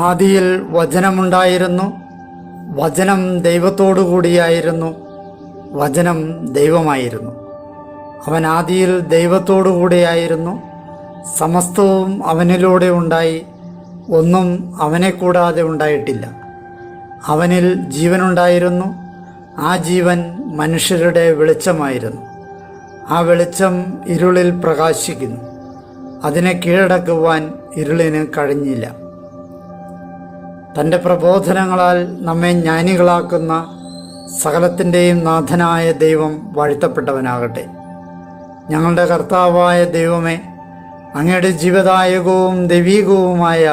ആദിയിൽ വചനമുണ്ടായിരുന്നു, വചനം ദൈവത്തോടു കൂടിയായിരുന്നു, വചനം ദൈവമായിരുന്നു. അവൻ ആദിയിൽ ദൈവത്തോടു കൂടിയായിരുന്നു. സമസ്തവും അവനിലൂടെ ഉണ്ടായി, ഒന്നും അവനെ കൂടാതെ ഉണ്ടായിട്ടില്ല. അവനിൽ ജീവനുണ്ടായിരുന്നു, ആ ജീവൻ മനുഷ്യരുടെ വെളിച്ചമായിരുന്നു. ആ വെളിച്ചം ഇരുളിൽ പ്രകാശിക്കുന്നു, അതിനെ കീഴടക്കുവാൻ ഇരുളിന് കഴിഞ്ഞില്ല. തൻ്റെ പ്രബോധനങ്ങളാൽ നമ്മെ ജ്ഞാനികളാക്കുന്ന സകലത്തിൻ്റെയും നാഥനായ ദൈവം വാഴ്ത്തപ്പെട്ടവനാകട്ടെ. ഞങ്ങളുടെ കർത്താവായ ദൈവമേ, അങ്ങയുടെ ജീവദായകവും ദൈവീകവുമായ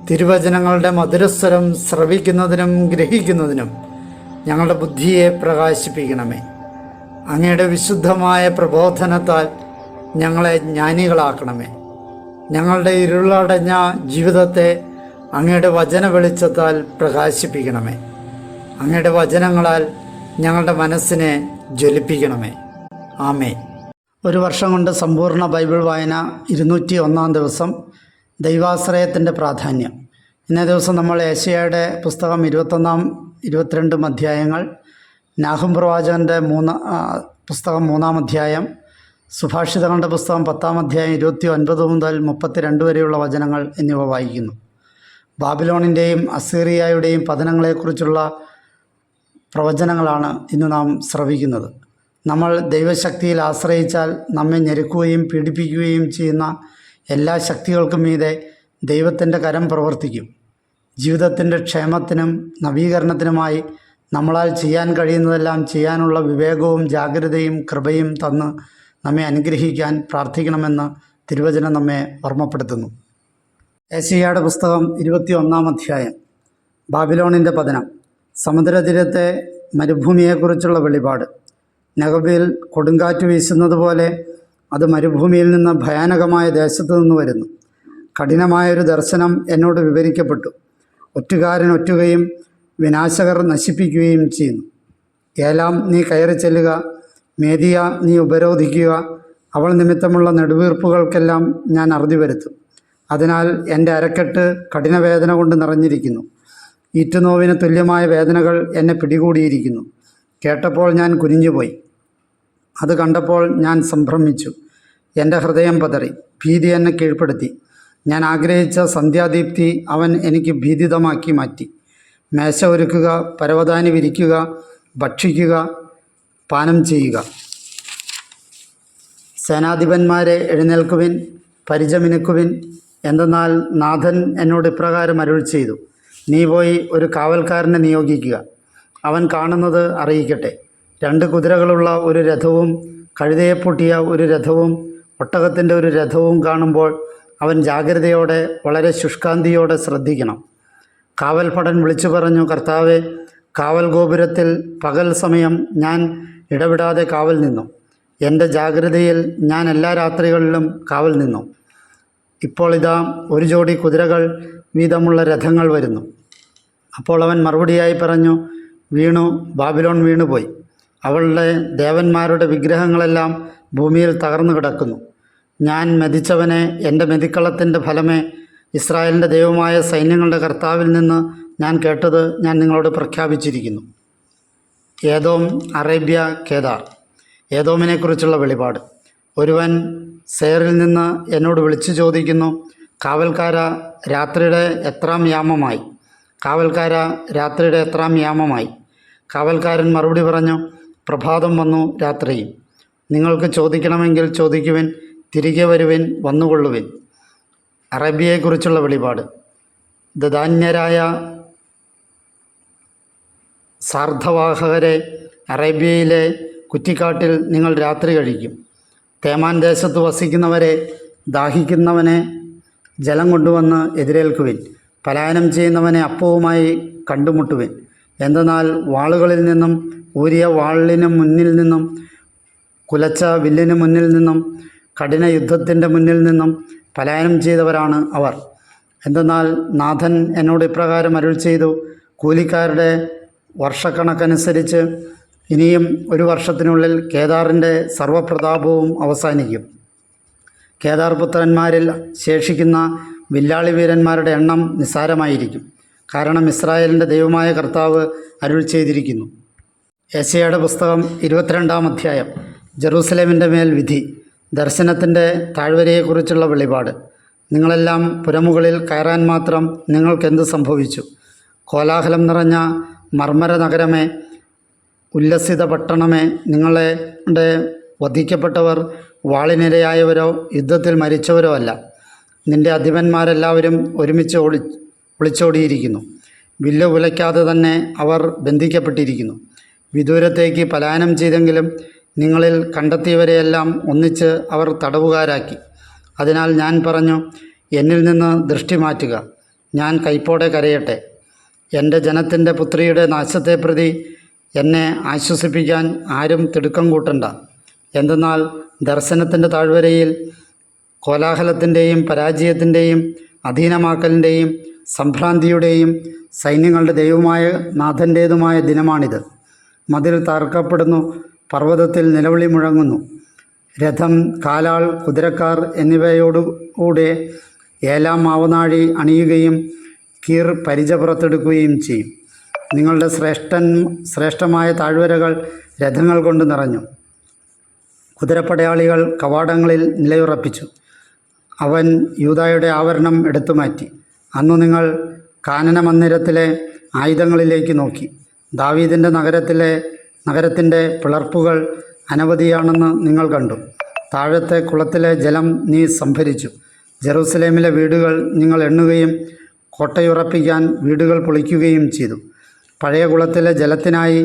തിരുവചനങ്ങളുടെ മധുരസ്വരം ശ്രവിക്കുന്നതിനും ഗ്രഹിക്കുന്നതിനും ഞങ്ങളുടെ ബുദ്ധിയെ പ്രകാശിപ്പിക്കണമേ. അങ്ങയുടെ വിശുദ്ധമായ പ്രബോധനത്താൽ ഞങ്ങളെ ജ്ഞാനികളാക്കണമേ. ഞങ്ങളുടെ ഇരുളടഞ്ഞ ജീവിതത്തെ അങ്ങയുടെ വചന വെളിച്ചത്താൽ പ്രകാശിപ്പിക്കണമേ. അങ്ങയുടെ വചനങ്ങളാൽ ഞങ്ങളുടെ മനസ്സിനെ ജ്വലിപ്പിക്കണമേ. ആമേൻ. ഒരു വർഷം കൊണ്ട് സമ്പൂർണ്ണ ബൈബിൾ വായന 201 ദിവസം. ദൈവാശ്രയത്തിൻ്റെ പ്രാധാന്യം. ഇന്നേ ദിവസം നമ്മൾ ഏശയ്യായുടെ പുസ്തകം 21-22 അധ്യായങ്ങൾ, നാഹും പ്രവാചകൻ്റെ പുസ്തകം 3 അധ്യായം, സുഭാഷിതങ്ങളുടെ പുസ്തകം 10 അധ്യായം 29 മുതൽ 32 വരെയുള്ള വചനങ്ങൾ എന്നിവ വായിക്കുന്നു. ബാബിലോണിൻ്റെയും അസീറിയയുടെയും പതനങ്ങളെക്കുറിച്ചുള്ള പ്രവചനങ്ങളാണ് ഇന്ന് നാം ശ്രവിക്കുന്നത്. നമ്മൾ ദൈവശക്തിയിൽ ആശ്രയിച്ചാൽ നമ്മെ ഞെരുക്കുകയും പീഡിപ്പിക്കുകയും ചെയ്യുന്ന എല്ലാ ശക്തികൾക്കും മീതെ ദൈവത്തിൻ്റെ കരം പ്രവർത്തിക്കും. ജീവിതത്തിൻ്റെ ക്ഷേമത്തിനും നവീകരണത്തിനുമായി നമ്മളാൽ ചെയ്യാൻ കഴിയുന്നതെല്ലാം ചെയ്യാനുള്ള വിവേകവും ജാഗ്രതയും കൃപയും തന്ന് നമ്മെ അനുഗ്രഹിക്കാൻ പ്രാർത്ഥിക്കണമെന്ന് തിരുവചനം നമ്മെ ഓർമ്മപ്പെടുത്തുന്നു. ഏശയ്യായുടെ പുസ്തകം 21 അധ്യായം. ബാബിലോണിൻ്റെ പതനം. സമുദ്രതീരത്തെ മരുഭൂമിയെക്കുറിച്ചുള്ള വെളിപാട്. നെഗബിൽ കൊടുങ്കാറ്റ് വീശുന്നത് പോലെ അത് മരുഭൂമിയിൽ നിന്ന് ഭയാനകമായ ദേശത്തു നിന്ന് വരുന്നു. കഠിനമായൊരു ദർശനം എന്നോട് വിവരിക്കപ്പെട്ടു. ഒറ്റുകാരൻ ഒറ്റുകയും വിനാശകർ നശിപ്പിക്കുകയും ചെയ്യുന്നു. ഏലാം, നീ കയറി ചെല്ലുക. മേദിയ, നീ ഉപരോധിക്കുക. അവൾ നിമിത്തമുള്ള നെടുവീർപ്പുകൾക്കെല്ലാം ഞാൻ അറുതി വരുത്തും. അതിനാൽ എൻ്റെ അരക്കെട്ട് കഠിനവേദന കൊണ്ട് നിറഞ്ഞിരിക്കുന്നു. ഈറ്റുനോവിന് തുല്യമായ വേദനകൾ എന്നെ പിടികൂടിയിരിക്കുന്നു. കേട്ടപ്പോൾ ഞാൻ കുനിഞ്ഞുപോയി, അത് കണ്ടപ്പോൾ ഞാൻ സംഭ്രമിച്ചു. എൻ്റെ ഹൃദയം പതറി, ഭീതി എന്നെ കീഴ്പ്പെടുത്തി. ഞാൻ ആഗ്രഹിച്ച സന്ധ്യാദീപ്തി അവൻ എനിക്ക് ഭീതിതമാക്കി മാറ്റി. മേശ ഒരുക്കുക, പരവതാനി വിരിക്കുക, ഭക്ഷിക്കുക, പാനം ചെയ്യുക. സേനാധിപന്മാരെ എഴുന്നേൽക്കുവിൻ, പരിചമിനുക്കുവിൻ. എന്തെന്നാൽ നാഥൻ എന്നോട് ഇപ്രകാരം അരുളി ചെയ്തു, നീ പോയി ഒരു കാവൽക്കാരനെ നിയോഗിക്കുക. അവൻ കാണുന്നത് അറിയിക്കട്ടെ. 2 കുതിരകളുള്ള ഒരു രഥവും കഴുതയെ പൂട്ടിയ ഒരു രഥവും ഒട്ടകത്തിൻ്റെ ഒരു രഥവും കാണുമ്പോൾ അവൻ ജാഗ്രതയോടെ വളരെ ശുഷ്കാന്തിയോടെ ശ്രദ്ധിക്കണം. കാവൽഭടൻ വിളിച്ചു പറഞ്ഞു, കർത്താവേ, കാവൽ ഗോപുരത്തിൽ പകൽ സമയം ഞാൻ ഇടവിടാതെ കാവൽ നിന്നു. എൻ്റെ ജാഗ്രതയിൽ ഞാൻ എല്ലാ രാത്രികളിലും കാവൽ നിന്നു. ഇപ്പോൾ ഇതാ ഒരു ജോഡി കുതിരകൾ വീതമുള്ള രഥങ്ങൾ വരുന്നു. അപ്പോൾ അവൻ മറുപടിയായി പറഞ്ഞു, വീണു, ബാബിലോൺ വീണുപോയി. അവളുടെ ദേവന്മാരുടെ വിഗ്രഹങ്ങളെല്ലാം ഭൂമിയിൽ തകർന്നു കിടക്കുന്നു. ഞാൻ മെതിച്ചവനെ, എൻ്റെ മെതിക്കളത്തിൻ്റെ ഫലമേ, ഇസ്രായേലിൻ്റെ ദൈവമായ സൈന്യങ്ങളുടെ കർത്താവിൽ നിന്ന് ഞാൻ കേട്ടത് ഞാൻ നിങ്ങളോട് പ്രഖ്യാപിച്ചിരിക്കുന്നു. ഏദോം, അറേബ്യ, കേദാർ. ഏദോമിനെക്കുറിച്ചുള്ള വെളിപാട്. ഒരുവൻ സേറിൽ നിന്ന് എന്നോട് വിളിച്ചു ചോദിക്കുന്നു, കാവൽക്കാര, രാത്രിയുടെ എത്രാം യാമമായി? കാവൽക്കാര, രാത്രിയുടെ എത്രാം യാമമായി? കാവൽക്കാരൻ മറുപടി പറഞ്ഞു, പ്രഭാതം വന്നു, രാത്രിയും. നിങ്ങൾക്ക് ചോദിക്കണമെങ്കിൽ ചോദിക്കുവിൻ, തിരികെ വരുവിൻ, വന്നുകൊള്ളുവിൻ. അറേബ്യയെക്കുറിച്ചുള്ള വെളിപാട്. ദദാന്യരായ സാർദ്ധവാഹകരെ, അറേബ്യയിലെ കുറ്റിക്കാട്ടിൽ നിങ്ങൾ രാത്രി കഴിക്കും. തേമാൻ ദേശത്ത് വസിക്കുന്നവരെ, ദാഹിക്കുന്നവനെ ജലം കൊണ്ടുവന്ന് എതിരേൽക്കുവിൻ. പലായനം ചെയ്യുന്നവനെ അപ്പവുമായി കണ്ടുമുട്ടുവിൻ. എന്തെന്നാൽ വാളുകളിൽ നിന്നും, ഊരിയ വാളിന് മുന്നിൽ നിന്നും, കുലച്ച വില്ലിന് മുന്നിൽ നിന്നും, കഠിന യുദ്ധത്തിൻ്റെ മുന്നിൽ നിന്നും പലായനം ചെയ്തവരാണ് അവർ. എന്തെന്നാൽ നാഥൻ എന്നോട് ഇപ്രകാരം അരുൾ ചെയ്തു, കൂലിക്കാരുടെ വർഷക്കണക്കനുസരിച്ച് ഇനിയും 1 വർഷത്തിനുള്ളിൽ കേദാറിൻ്റെ സർവപ്രതാപവും അവസാനിക്കും. കേദാർ പുത്രന്മാരിൽ ശേഷിക്കുന്ന വില്ലാളി വീരന്മാരുടെ എണ്ണം നിസ്സാരമായിരിക്കും. കാരണം ഇസ്രായേലിൻ്റെ ദൈവമായ കർത്താവ് അരുൾ ചെയ്തിരിക്കുന്നു. യെശയ്യായുടെ പുസ്തകം 22-ാം അധ്യായം. ജെറൂസലേമിൻ്റെ മേൽ വിധി. ദർശനത്തിൻ്റെ താഴ്വരയെക്കുറിച്ചുള്ള വെളിപാട്. നിങ്ങളെല്ലാം പുരമുകളിൽ കയറാൻ മാത്രം നിങ്ങൾക്കെന്ത് സംഭവിച്ചു? കോലാഹലം നിറഞ്ഞ മർമ്മര നഗരമേ, ഉല്ലസിത പട്ടണമേ, നിങ്ങളുടെ വധിക്കപ്പെട്ടവർ വാളിനിരയായവരോ യുദ്ധത്തിൽ മരിച്ചവരോ അല്ല. നിന്റെ അധിപന്മാരെല്ലാവരും ഒരുമിച്ച് ഒളിച്ചോടിയിരിക്കുന്നു. വില്ല് ഉലയ്ക്കാതെ തന്നെ അവർ ബന്ധിക്കപ്പെട്ടിരിക്കുന്നു. വിദൂരത്തേക്ക് പലായനം ചെയ്തെങ്കിലും നിങ്ങളിൽ കണ്ടെത്തിയവരെയെല്ലാം ഒന്നിച്ച് അവർ തടവുകാരാക്കി. അതിനാൽ ഞാൻ പറഞ്ഞു, എന്നിൽ നിന്ന് ദൃഷ്ടി മാറ്റുക, ഞാൻ കൈപ്പോടെ കരയട്ടെ. എൻ്റെ ജനത്തിൻ്റെ പുത്രിയുടെ നാശത്തെ പ്രതി എന്നെ ആശ്വസിപ്പിക്കാൻ ആരും തിടുക്കം കൂട്ടണ്ട. എന്തെന്നാൽ ദർശനത്തിൻ്റെ താഴ്വരയിൽ കോലാഹലത്തിൻ്റെയും പരാജയത്തിൻ്റെയും അധീനമാക്കലിൻ്റെയും സംഭ്രാന്തിയുടെയും സൈന്യങ്ങളുടെ ദൈവമായ നാഥൻ്റേതുമായ ദിനമാണിത്. മതിൽ തകർക്കപ്പെടുന്നു, പർവ്വതത്തിൽ നിലവിളി മുഴങ്ങുന്നു. രഥം, കാലാൾ, കുതിരക്കാർ എന്നിവയോടുകൂടെ ഏലാം മാവനാഴി അണിയുകയും കീർ പരിച പുറത്തെടുക്കുകയും ചെയ്യും. നിങ്ങളുടെ ശ്രേഷ്ഠമായ താഴ്വരകൾ രഥങ്ങൾ കൊണ്ട് നിറഞ്ഞു. കുതിരപ്പടയാളികൾ കവാടങ്ങളിൽ നിലയുറപ്പിച്ചു. അവൻ യൂദായുടെ ആവരണം എടുത്തുമാറ്റി. അന്നു നിങ്ങൾ കാനന മന്ദിരത്തിലെ ആയുധങ്ങളിലേക്ക് നോക്കി. ദാവീദിൻ്റെ നഗരത്തിൻ്റെ പിളർപ്പുകൾ അനവധിയാണെന്ന് നിങ്ങൾ കണ്ടു. താഴത്തെ കുളത്തിലെ ജലം നീ സംഭരിച്ചു. ജെറൂസലേമിലെ വീടുകൾ നിങ്ങൾ എണ്ണുകയും കോട്ടയുറപ്പിക്കാൻ വീടുകൾ പൊളിക്കുകയും ചെയ്തു. പഴയ കുളത്തിലെ ജലത്തിനായി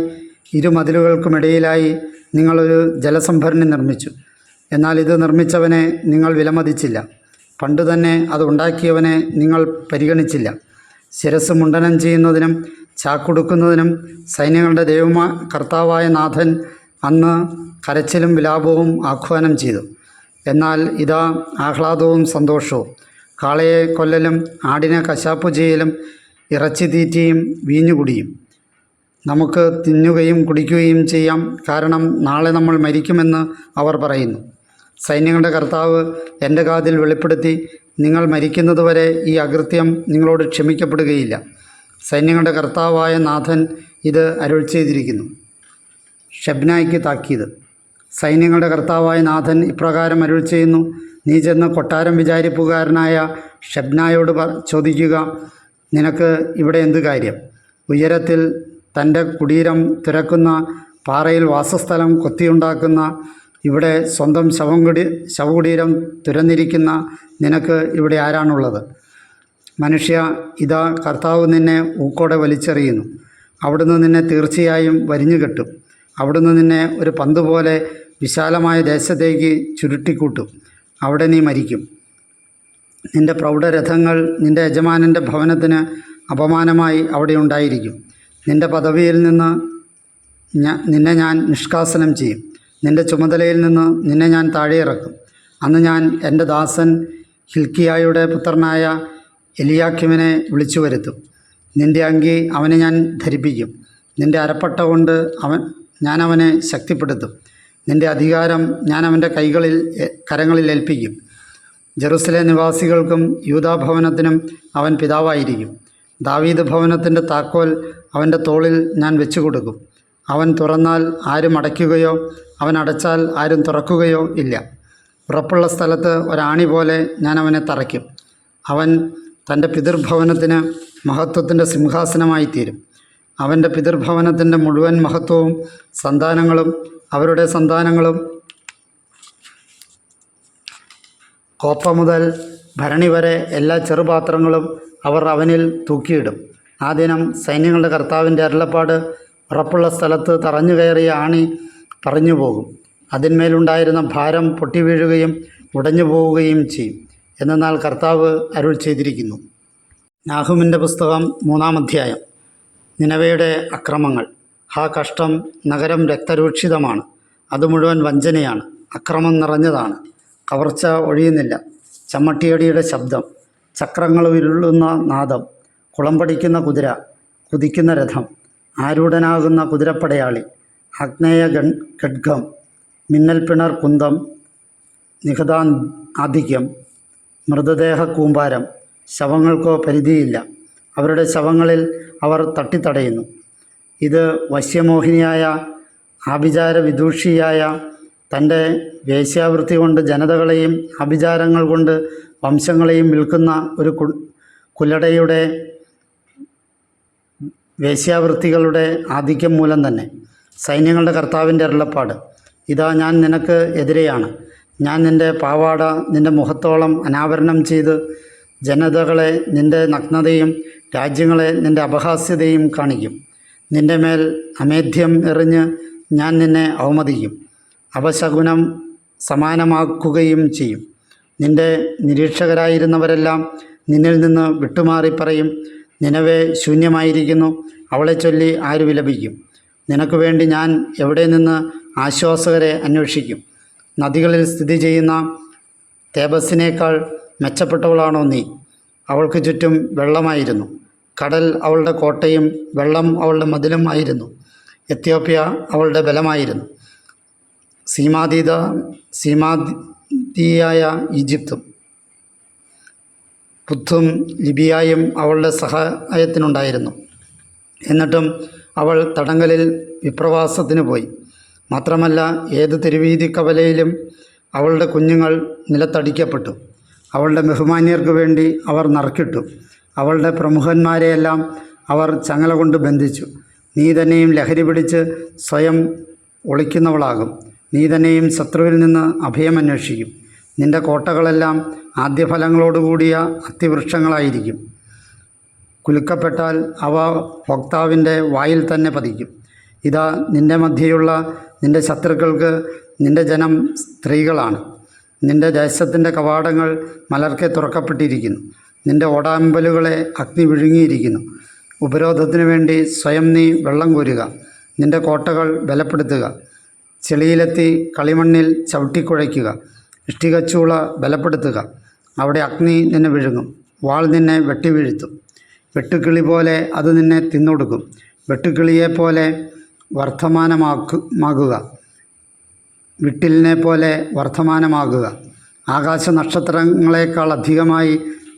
ഇരുമതിലുകൾക്കുമിടയിലായി നിങ്ങളൊരു ജലസംഭരണി നിർമ്മിച്ചു. എന്നാൽ ഇത് നിർമ്മിച്ചവനെ നിങ്ങൾ വിലമതിച്ചില്ല. പണ്ടുതന്നെ അത് ഉണ്ടാക്കിയവനെ നിങ്ങൾ പരിഗണിച്ചില്ല. ശിരസ് മുണ്ഡനം ചെയ്യുന്നതിനും ചാക്കുടുക്കുന്നതിനും സൈന്യങ്ങളുടെ കർത്താവായ നാഥൻ അന്ന് കരച്ചിലും വിലാപവും ആഹ്വാനം ചെയ്തു. എന്നാൽ ഇതാ ആഹ്ലാദവും സന്തോഷവും, കാളയെ കൊല്ലലും ആടിനെ കശാപ്പു ചെയ്യലും ഇറച്ചി തീറ്റിയും വീഞ്ഞുകുടിയും. നമുക്ക് തിന്നുകയും കുടിക്കുകയും ചെയ്യാം, കാരണം നാളെ നമ്മൾ മരിക്കുമെന്ന് അവർ പറയുന്നു. സൈന്യങ്ങളുടെ കർത്താവ് എൻ്റെ കാതിൽ വെളിപ്പെടുത്തി, നിങ്ങൾ മരിക്കുന്നതുവരെ ഈ അകൃത്യം നിങ്ങളോട് ക്ഷമിക്കപ്പെടുകയില്ല. സൈന്യങ്ങളുടെ കർത്താവായ നാഥൻ ഇത് അരുൾ ചെയ്തിരിക്കുന്നു. ഷെബ്നായ്ക്ക് താക്കീത്. സൈന്യങ്ങളുടെ കർത്താവായ നാഥൻ ഇപ്രകാരം അരുൾ ചെയ്യുന്നു, നീ ചെന്ന് കൊട്ടാരം വിചാരിപ്പുകാരനായ ഷെബ്നായോട് ചോദിക്കുക, നിനക്ക് ഇവിടെ എന്ത് കാര്യം? ഉയരത്തിൽ തൻ്റെ കുടീരം തുരക്കുന്ന, പാറയിൽ വാസസ്ഥലം കൊത്തിയുണ്ടാക്കുന്ന, ഇവിടെ സ്വന്തം ശവകുടീരം തുരന്നിരിക്കുന്ന നിനക്ക് ഇവിടെ ആരാണുള്ളത്? മനുഷ്യ, ഇതാ കർത്താവ് നിന്നെ ഊക്കോടെ വലിച്ചെറിയുന്നു. അവിടുന്ന് നിന്നെ തീർച്ചയായും വരിഞ്ഞുകെട്ടും. അവിടുന്ന് നിന്നെ ഒരു പന്ത് പോലെ വിശാലമായ ദേശത്തേക്ക് ചുരുട്ടിക്കൂട്ടും. അവിടെ നീ മരിക്കും. നിൻ്റെ പ്രൗഢരഥങ്ങൾ നിൻ്റെ യജമാനൻ്റെ ഭവനത്തിന് അപമാനമായി അവിടെ ഉണ്ടായിരിക്കും. നിൻ്റെ പദവിയിൽ നിന്ന് നിന്നെ ഞാൻ നിഷ്കാസനം ചെയ്യും. നിൻ്റെ ചുമതലയിൽ നിന്ന് നിന്നെ ഞാൻ താഴെയിറക്കും. അന്ന് ഞാൻ എൻ്റെ ദാസൻ ഹിൽക്കിയായുടെ പുത്രനായ എലിയാക്കിമിനെ വിളിച്ചു വരുത്തും. നിൻ്റെ അങ്കി അവനെ ഞാൻ ധരിപ്പിക്കും. നിൻ്റെ അരപ്പട്ട കൊണ്ട് ഞാൻ അവനെ ശക്തിപ്പെടുത്തും. നിൻ്റെ അധികാരം ഞാൻ അവൻ്റെ കരങ്ങളിൽ ഏൽപ്പിക്കും. ജെറുസലേം നിവാസികൾക്കും യൂദാഭവനത്തിനും അവൻ പിതാവായിരിക്കും. ദാവീദ് ഭവനത്തിൻ്റെ താക്കോൽ അവൻ്റെ തോളിൽ ഞാൻ വെച്ചു കൊടുക്കും. അവൻ തുറന്നാൽ ആരും അടയ്ക്കുകയോ അവൻ അടച്ചാൽ ആരും തുറക്കുകയോ ഇല്ല. ഉറപ്പുള്ള സ്ഥലത്ത് ഒരാണി പോലെ ഞാൻ അവനെ തറയ്ക്കും. അവൻ തൻ്റെ പിതൃഭവനത്തിന് മഹത്വത്തിൻ്റെ സിംഹാസനമായി തീരും. അവൻ്റെ പിതൃഭവനത്തിൻ്റെ മുഴുവൻ മഹത്വവും സന്താനങ്ങളും അവരുടെ സന്താനങ്ങളും കോപ്പ മുതൽ ഭരണി വരെ എല്ലാ ചെറുപാത്രങ്ങളും അവർ അവനിൽ തൂക്കിയിടും. ആ ദിനം സൈന്യങ്ങളുടെ കർത്താവിൻ്റെ അരുളപ്പാട് ഉറപ്പുള്ള സ്ഥലത്ത് തറഞ്ഞു കയറിയ ആണി പറഞ്ഞു പോകും. അതിന്മേലുണ്ടായിരുന്ന ഭാരം പൊട്ടി വീഴുകയും ഉടഞ്ഞു പോവുകയും ചെയ്യും. എന്നാൽ കർത്താവ് അരുൾ ചെയ്തിരിക്കുന്നു. നാഹുമിൻ്റെ പുസ്തകം 3-ാം അധ്യായം. നിനവയുടെ അക്രമങ്ങൾ. ഹാ കഷ്ടം! നഗരം രക്തരൂക്ഷിതമാണ്. അത് മുഴുവൻ വഞ്ചനയാണ്. അക്രമം നിറഞ്ഞതാണ്. കവർച്ച ഒഴിയുന്നില്ല. ചമ്മട്ടിയടിയുടെ ശബ്ദം, ചക്രങ്ങൾ ഉരുളുന്ന നാദം, കുളമ്പടിക്കുന്ന കുതിര, കുതിക്കുന്ന രഥം, ആരൂഢനാകുന്ന കുതിരപ്പടയാളി, ആഗ്നേയ ഖഡ്ഗം, മിന്നൽ പിണർ കുന്തം, നിഹതാധിക്യം, മൃതദേഹ കൂമ്പാരം, ശവങ്ങൾക്കോ പരിധിയില്ല. അവരുടെ ശവങ്ങളിൽ അവർ തട്ടിത്തടയുന്നു. ഇത് വശ്യമോഹിനിയായ ആഭിചാര വിദൂഷിയായ തൻ്റെ വേശ്യാവൃത്തി കൊണ്ട് ജനതകളെയും ആഭിചാരങ്ങൾ കൊണ്ട് വംശങ്ങളെയും വിൽക്കുന്ന ഒരു കുലടയുടെ വേശ്യാവൃത്തികളുടെ ആധിക്യം മൂലം തന്നെ. സൈന്യങ്ങളുടെ കർത്താവിൻ്റെ അരുളപ്പാട്: ഇതാ, ഞാൻ നിനക്ക് എതിരെയാണ്. ഞാൻ നിൻ്റെ പാവാട നിൻ്റെ മുഖത്തോളം അനാവരണം ചെയ്ത് ജനതകളെ നിൻ്റെ നഗ്നതയും രാജ്യങ്ങളെ നിൻ്റെ അപഹാസ്യതയും കാണിക്കും. നിൻ്റെ മേൽ അമേധ്യം എറിഞ്ഞ് ഞാൻ നിന്നെ അവമതിക്കും, അപശകുനം സമാനമാക്കുകയും ചെയ്യും. നിൻ്റെ നിരീക്ഷകരായിരുന്നവരെല്ലാം നിന്നിൽ നിന്ന് വിട്ടുമാറി പറയും: നിനവേ ശൂന്യമായിരിക്കുന്നു, അവളെ ചൊല്ലി ആര് വിലപിക്കും? നിനക്ക് വേണ്ടി ഞാൻ എവിടെ നിന്ന് ആശ്വാസകരെ അന്വേഷിക്കും? നദികളിൽ സ്ഥിതി ചെയ്യുന്ന തേബസിനേക്കാൾ മെച്ചപ്പെട്ടവളാണോ നീ? അവൾക്ക് ചുറ്റും വെള്ളമായിരുന്നു, കടൽ അവളുടെ കോട്ടയും വെള്ളം അവളുടെ മതിലും ആയിരുന്നു. എത്യോപ്യ അവളുടെ ബലമായിരുന്നു, സീമാതീയായ ഈജിപ്തും പുത്തും ലിബിയായും അവളുടെ സഹായത്തിനുണ്ടായിരുന്നു. എന്നിട്ടും അവൾ തടങ്കലിൽ വിപ്രവാസത്തിന് പോയി. മാത്രമല്ല, ഏത് തെരുവീതി കവലയിലും അവളുടെ കുഞ്ഞുങ്ങൾ നിലത്തടിക്കപ്പെട്ടു. അവളുടെ ബഹുമാന്യർക്ക് വേണ്ടി അവർ നറുക്കിട്ടു. അവളുടെ പ്രമുഖന്മാരെയെല്ലാം അവർ ചങ്ങല കൊണ്ട് ബന്ധിച്ചു. നീ തന്നെയും ലഹരി പിടിച്ച് സ്വയം ഒളിക്കുന്നവളാകും. നീ തന്നെയും ശത്രുവിൽ നിന്ന് അഭയമന്വേഷിക്കും. നിൻ്റെ കോട്ടകളെല്ലാം ആദ്യഫലങ്ങളോടുകൂടിയ അത്തിവൃക്ഷങ്ങളായിരിക്കും. കുലുക്കപ്പെട്ടാൽ അവ ഭോക്താവിൻ്റെ വായിൽ തന്നെ പതിക്കും. ഇതാ, നിൻ്റെ മധ്യയുള്ള നിൻ്റെ ശത്രുക്കൾക്ക് നിൻ്റെ ജനം സ്ത്രീകളാണ്. നിൻ്റെ ദേശത്തിൻ്റെ കവാടങ്ങൾ മലർക്കെ തുറക്കപ്പെട്ടിരിക്കുന്നു. നിൻ്റെ ഓടാമ്പലുകളെ അഗ്നി വിഴുങ്ങിയിരിക്കുന്നു. ഉപരോധത്തിനു വേണ്ടി സ്വയം നീ വെള്ളം കോരുക. നിൻ്റെ കോട്ടകൾ ബലപ്പെടുത്തുക. ചെളിയിലെത്തി കളിമണ്ണിൽ ചവിട്ടിക്കുഴയ്ക്കുക. ഇഷ്ടികച്ചൂള ബലപ്പെടുത്തുക. അവിടെ അഗ്നി നിന്നെ വിഴുങ്ങും, വാൾ നിന്നെ വെട്ടിവീഴ്ത്തും. വെട്ടുക്കിളി പോലെ അത് നിന്നെ തിന്നൊടുക്കും. വെട്ടുക്കിളിയെപ്പോലെ വർദ്ധമാനമാകുക, വിട്ടിലിനെ പോലെ വർദ്ധമാനമാകുക. ആകാശ നക്ഷത്രങ്ങളെക്കാൾ അധികമായി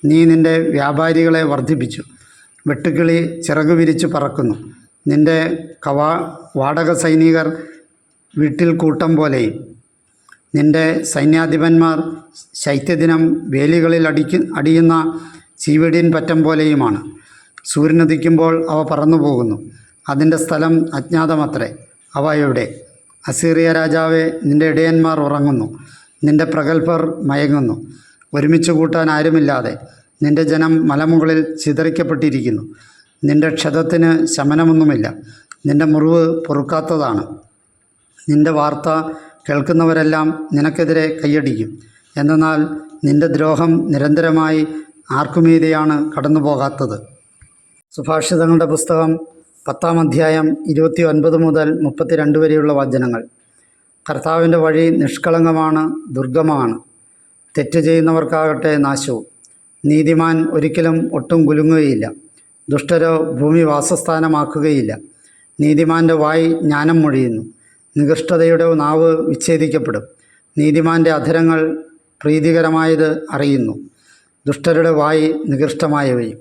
നീ നിൻ്റെ വ്യാപാരികളെ വർദ്ധിപ്പിച്ചു. വെട്ടുക്കിളി ചിറകു വിരിച്ചു പറക്കുന്നു. നിൻ്റെ വാടക സൈനികർ വീട്ടിൽ കൂട്ടം പോലെയും നിൻ്റെ സൈന്യാധിപന്മാർ ശൈത്യദിനം വേലികളിൽ അടിയുന്ന ചീവീടിൻ പറ്റം പോലെയുമാണ്. സൂര്യനുദിക്കുമ്പോൾ അവ പറന്നു പോകുന്നു. അതിൻ്റെ സ്ഥലം അജ്ഞാതമത്രേ. അവ എവിടെ? അസീറിയ രാജാവേ, നിൻ്റെ ഇടയന്മാർ ഉറങ്ങുന്നു, നിൻ്റെ പ്രഗത്ഭർ മയങ്ങുന്നു. ഒരുമിച്ച് കൂട്ടാൻ ആരുമില്ലാതെ നിൻ്റെ ജനം മലമുകളിൽ ചിതറിക്കപ്പെട്ടിരിക്കുന്നു. നിൻ്റെ ക്ഷതത്തിന് ശമനമൊന്നുമില്ല, നിൻ്റെ മുറിവ് പൊറുക്കാത്തതാണ്. നിൻ്റെ വാർത്ത കേൾക്കുന്നവരെല്ലാം നിനക്കെതിരെ കൈയടിക്കും. എന്നാൽ നിൻ്റെ ദ്രോഹം നിരന്തരമായി ആർക്കുമീതെയാണ് കടന്നു പോകാത്തത്. സുഭാഷിതങ്ങളുടെ പുസ്തകം 10-ാം അധ്യായം 29 മുതൽ 32 വരെയുള്ള വചനങ്ങൾ. കർത്താവിൻ്റെ വഴി നിഷ്കളങ്കമാണ്, ദുർഗമമാണ്. തെറ്റ് ചെയ്യുന്നവർക്കാകട്ടെ നാശവും. നീതിമാൻ ഒരിക്കലും ഒട്ടും കുലുങ്ങുകയില്ല, ദുഷ്ടരോ ഭൂമി വാസസ്ഥാനമാക്കുകയില്ല. നീതിമാൻ്റെ വായ് ജ്ഞാനം മൊഴിയുന്നു, നികൃഷ്ടതയുടെ നാവ് വിച്ഛേദിക്കപ്പെടും. നീതിമാൻ്റെ അധരങ്ങൾ പ്രീതികരമായത് അറിയുന്നു, ദുഷ്ടരുടെ വായ് നികൃഷ്ടമായവയും.